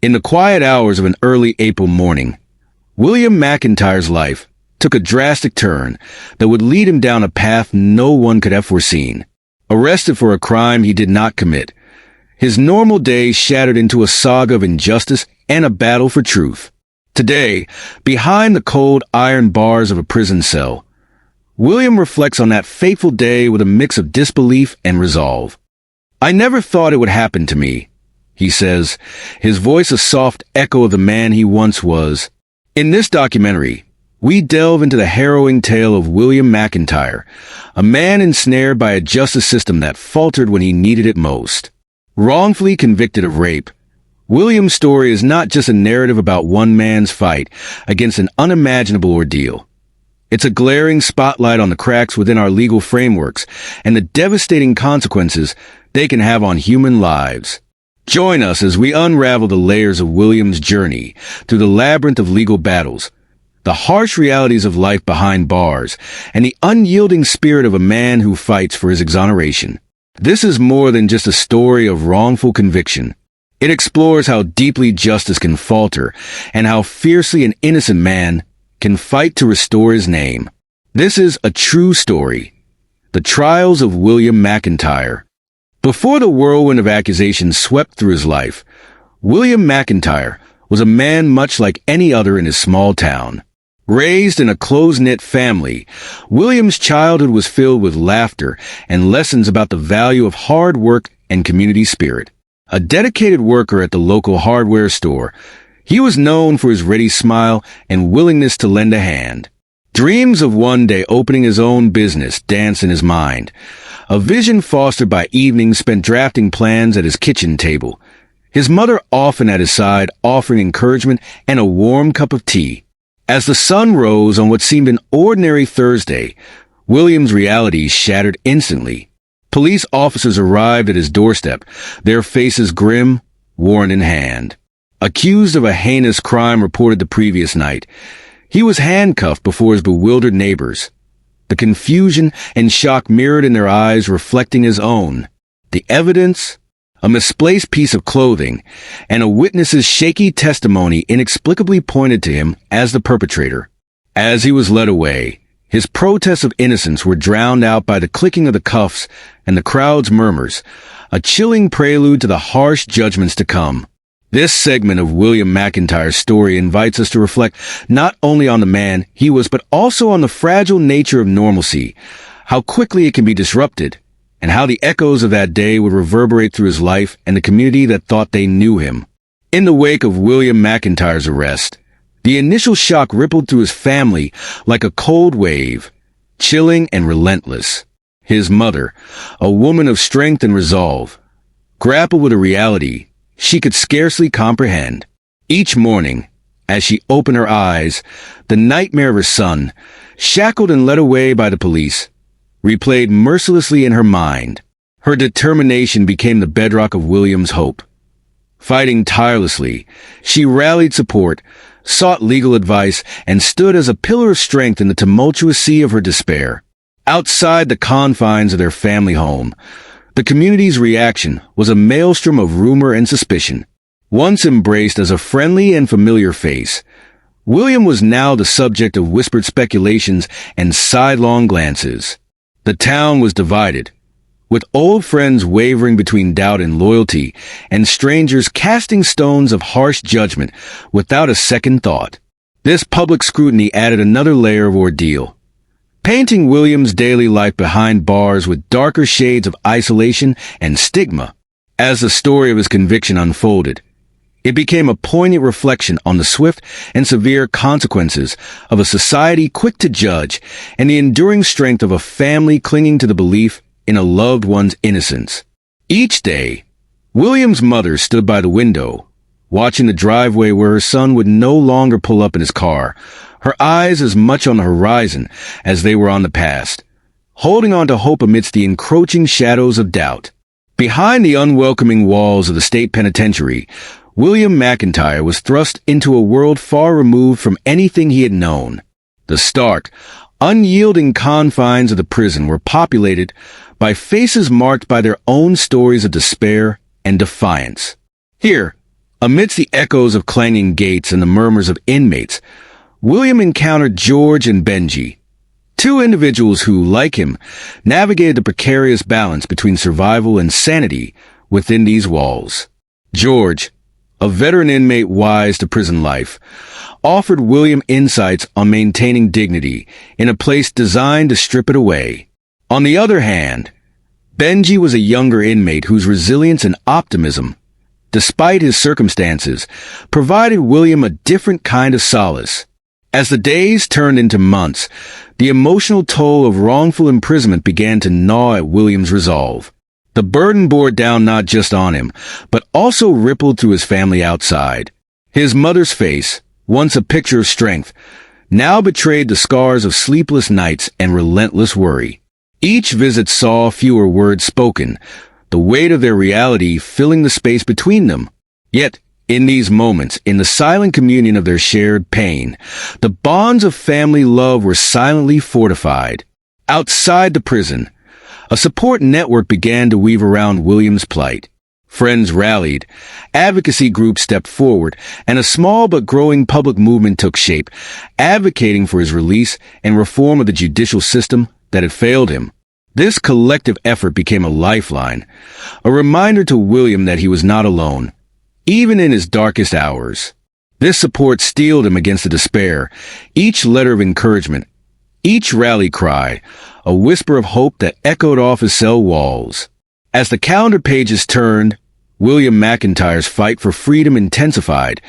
In the quiet hours of an early April morning, William McIntyre's life took a drastic turn that would lead him down a path no one could have foreseen. Arrested for a crime he did not commit, his normal day shattered into a saga of injustice and a battle for truth. Today, behind the cold iron bars of a prison cell, William reflects on that fateful day with a mix of disbelief and resolve. "I never thought it would happen to me," he says, his voice a soft echo of the man he once was. In this documentary, we delve into the harrowing tale of William McIntyre, a man ensnared by a justice system that faltered when he needed it most. Wrongfully convicted of rape, William's story is not just a narrative about one man's fight against an unimaginable ordeal. It's a glaring spotlight on the cracks within our legal frameworks and the devastating consequences they can have on human lives. Join us as we unravel the layers of William's journey through the labyrinth of legal battles, the harsh realities of life behind bars, and the unyielding spirit of a man who fights for his exoneration. This is more than just a story of wrongful conviction. It explores how deeply justice can falter and how fiercely an innocent man can fight to restore his name. This is a true story. The Trials of William McIntyre. Before the whirlwind of accusations swept through his life, William McIntyre was a man much like any other in his small town. Raised in a close-knit family, William's childhood was filled with laughter and lessons about the value of hard work and community spirit. A dedicated worker at the local hardware store, he was known for his ready smile and willingness to lend a hand. Dreams of one day opening his own business danced in his mind, a vision fostered by evenings spent drafting plans at his kitchen table, his mother often at his side offering encouragement and a warm cup of tea. As the sun rose on what seemed an ordinary Thursday, William's reality shattered instantly. Police officers arrived at his doorstep, their faces grim, warrant in hand. Accused of a heinous crime reported the previous night, he was handcuffed before his bewildered neighbors, the confusion and shock mirrored in their eyes reflecting his own. The evidence, a misplaced piece of clothing, and a witness's shaky testimony inexplicably pointed to him as the perpetrator. As he was led away, his protests of innocence were drowned out by the clicking of the cuffs and the crowd's murmurs, a chilling prelude to the harsh judgments to come. This segment of William McIntyre's story invites us to reflect not only on the man he was, but also on the fragile nature of normalcy, how quickly it can be disrupted, and how the echoes of that day would reverberate through his life and the community that thought they knew him. In the wake of William McIntyre's arrest, the initial shock rippled through his family like a cold wave, chilling and relentless. His mother, a woman of strength and resolve, grappled with a reality she could scarcely comprehend. Each morning, as she opened her eyes, the nightmare of her son, shackled and led away by the police, replayed mercilessly in her mind. Her determination became the bedrock of William's hope. Fighting tirelessly, she rallied support, sought legal advice, and stood as a pillar of strength in the tumultuous sea of her despair. Outside the confines of their family home, the community's reaction was a maelstrom of rumor and suspicion. Once embraced as a friendly and familiar face, William was now the subject of whispered speculations and sidelong glances. The town was divided, with old friends wavering between doubt and loyalty, and strangers casting stones of harsh judgment without a second thought. This public scrutiny added another layer of ordeal, painting William's daily life behind bars with darker shades of isolation and stigma. As the story of his conviction unfolded, it became a poignant reflection on the swift and severe consequences of a society quick to judge and the enduring strength of a family clinging to the belief in a loved one's innocence. Each day, William's mother stood by the window, watching the driveway where her son would no longer pull up in his car, her eyes as much on the horizon as they were on the past, holding on to hope amidst the encroaching shadows of doubt. Behind the unwelcoming walls of the state penitentiary, William McIntyre was thrust into a world far removed from anything he had known. The stark, unyielding confines of the prison were populated by faces marked by their own stories of despair and defiance. Here, Amidst the echoes of clanging gates and the murmurs of inmates, William encountered George and Benji, two individuals who, like him, navigated the precarious balance between survival and sanity within these walls. George, a veteran inmate wise to prison life, offered William insights on maintaining dignity in a place designed to strip it away. On the other hand, Benji was a younger inmate whose resilience and optimism, despite his circumstances, provided William a different kind of solace. As the days turned into months, the emotional toll of wrongful imprisonment began to gnaw at William's resolve. The burden bore down not just on him, but also rippled through his family outside. His mother's face, once a picture of strength, now betrayed the scars of sleepless nights and relentless worry. Each visit saw fewer words spoken, the weight of their reality filling the space between them. Yet, in these moments, in the silent communion of their shared pain, the bonds of family love were silently fortified. Outside the prison, a support network began to weave around William's plight. Friends rallied, advocacy groups stepped forward, and a small but growing public movement took shape, advocating for his release and reform of the judicial system that had failed him. This collective effort became a lifeline, a reminder to William that he was not alone, even in his darkest hours. This support steeled him against the despair, each letter of encouragement, each rally cry, a whisper of hope that echoed off his cell walls. As the calendar pages turned, William McIntyre's fight for freedom intensified,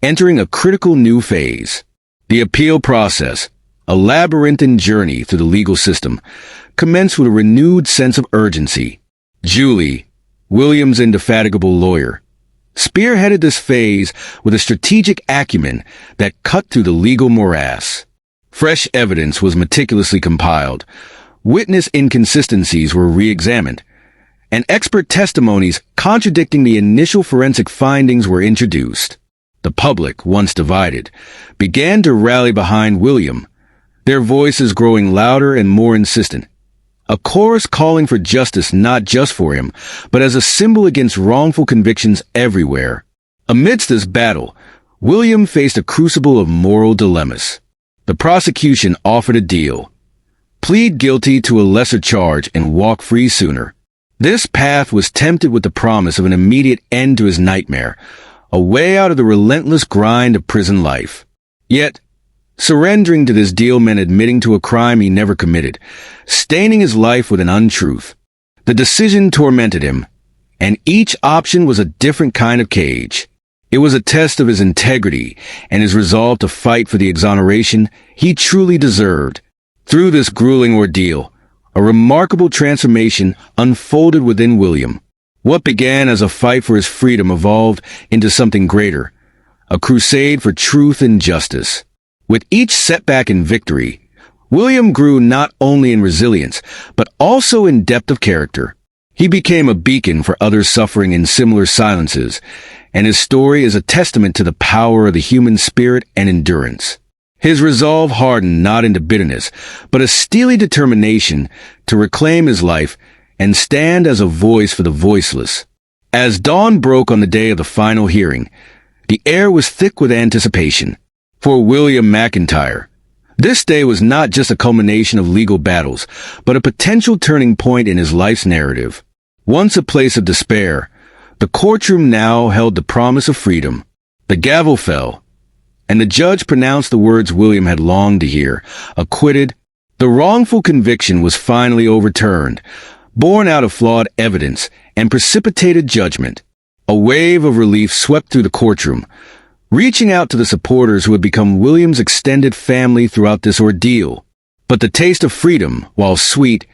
entering a critical new phase. The appeal process, a labyrinthine journey through the legal system, commenced with a renewed sense of urgency. Julie, William's indefatigable lawyer, spearheaded this phase with a strategic acumen that cut through the legal morass. Fresh evidence was meticulously compiled, witness inconsistencies were re-examined, and expert testimonies contradicting the initial forensic findings were introduced. The public, once divided, began to rally behind William, their voices growing louder and more insistent. A chorus calling for justice not just for him, but as a symbol against wrongful convictions everywhere. Amidst this battle, William faced a crucible of moral dilemmas. The prosecution offered a deal: plead guilty to a lesser charge and walk free sooner. This path was tempted with the promise of an immediate end to his nightmare, a way out of the relentless grind of prison life. Yet, surrendering to this deal meant admitting to a crime he never committed, staining his life with an untruth. The decision tormented him, and each option was a different kind of cage. It was a test of his integrity and his resolve to fight for the exoneration he truly deserved. Through this grueling ordeal, a remarkable transformation unfolded within William. What began as a fight for his freedom evolved into something greater, a crusade for truth and justice. With each setback and victory, William grew not only in resilience, but also in depth of character. He became a beacon for others suffering in similar silences, and his story is a testament to the power of the human spirit and endurance. His resolve hardened not into bitterness, but a steely determination to reclaim his life and stand as a voice for the voiceless. As dawn broke on the day of the final hearing, the air was thick with anticipation. For William McIntyre, this day was not just a culmination of legal battles, but a potential turning point in his life's narrative. Once a place of despair, the courtroom now held the promise of freedom. The gavel fell, and the judge pronounced the words William had longed to hear: acquitted. The wrongful conviction was finally overturned, born out of flawed evidence and precipitated judgment. A wave of relief swept through the courtroom, reaching out to the supporters who had become William's extended family throughout this ordeal. But the taste of freedom, while sweet,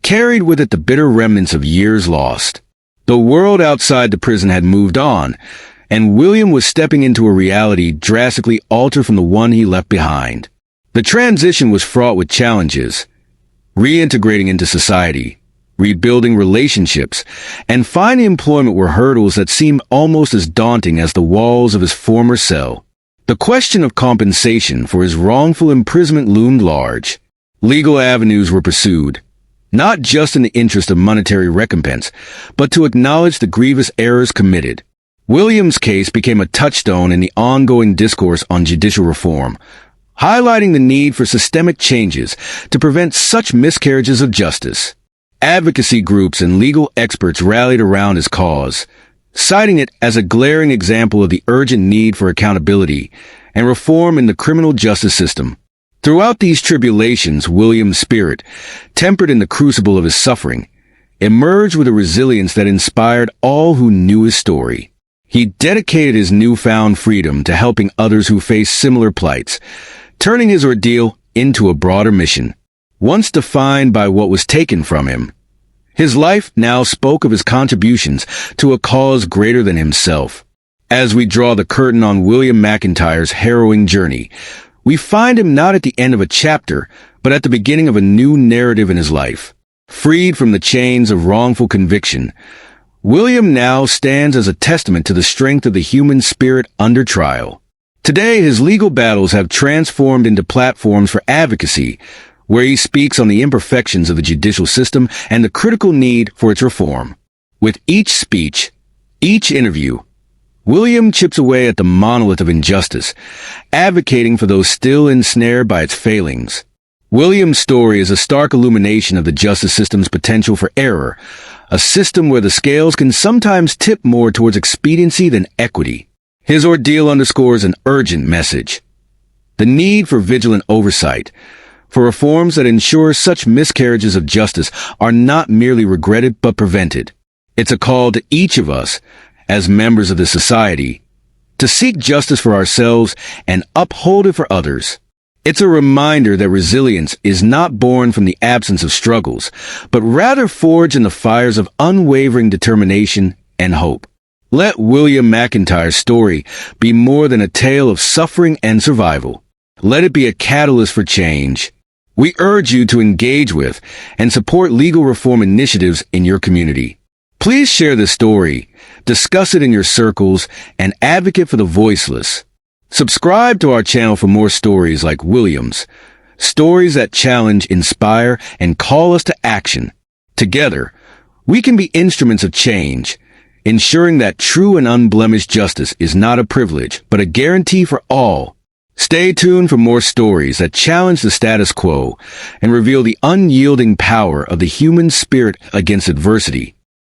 carried with it the bitter remnants of years lost. The world outside the prison had moved on, and William was stepping into a reality drastically altered from the one he left behind. The transition was fraught with challenges: reintegrating into society, rebuilding relationships, and finding employment were hurdles that seemed almost as daunting as the walls of his former cell. The question of compensation for his wrongful imprisonment loomed large. Legal avenues were pursued, not just in the interest of monetary recompense, but to acknowledge the grievous errors committed. William's case became a touchstone in the ongoing discourse on judicial reform, highlighting the need for systemic changes to prevent such miscarriages of justice. Advocacy groups and legal experts rallied around his cause, citing it as a glaring example of the urgent need for accountability and reform in the criminal justice system. Throughout these tribulations, William's spirit, tempered in the crucible of his suffering, emerged with a resilience that inspired all who knew his story. He dedicated his newfound freedom to helping others who faced similar plights, turning his ordeal into a broader mission. Once defined by what was taken from him, his life now spoke of his contributions to a cause greater than himself. As we draw the curtain on William McIntyre's harrowing journey, we find him not at the end of a chapter, but at the beginning of a new narrative in his life. Freed from the chains of wrongful conviction, William now stands as a testament to the strength of the human spirit under trial. Today, his legal battles have transformed into platforms for advocacy, where he speaks on the imperfections of the judicial system and the critical need for its reform. With each speech, each interview, William chips away at the monolith of injustice, advocating for those still ensnared by its failings. William's story is a stark illumination of the justice system's potential for error, a system where the scales can sometimes tip more towards expediency than equity. His ordeal underscores an urgent message: the need for vigilant oversight, for reforms that ensure such miscarriages of justice are not merely regretted but prevented. It's a call to each of us, as members of the society, to seek justice for ourselves and uphold it for others. It's a reminder that resilience is not born from the absence of struggles, but rather forged in the fires of unwavering determination and hope. Let William McIntyre's story be more than a tale of suffering and survival. Let it be a catalyst for change. We urge you to engage with and support legal reform initiatives in your community. Please share this story, discuss it in your circles, and advocate for the voiceless. Subscribe to our channel for more stories like William's, stories that challenge, inspire, and call us to action. Together, we can be instruments of change, ensuring that true and unblemished justice is not a privilege, but a guarantee for all. Stay tuned for more stories that challenge the status quo and reveal the unyielding power of the human spirit against adversity.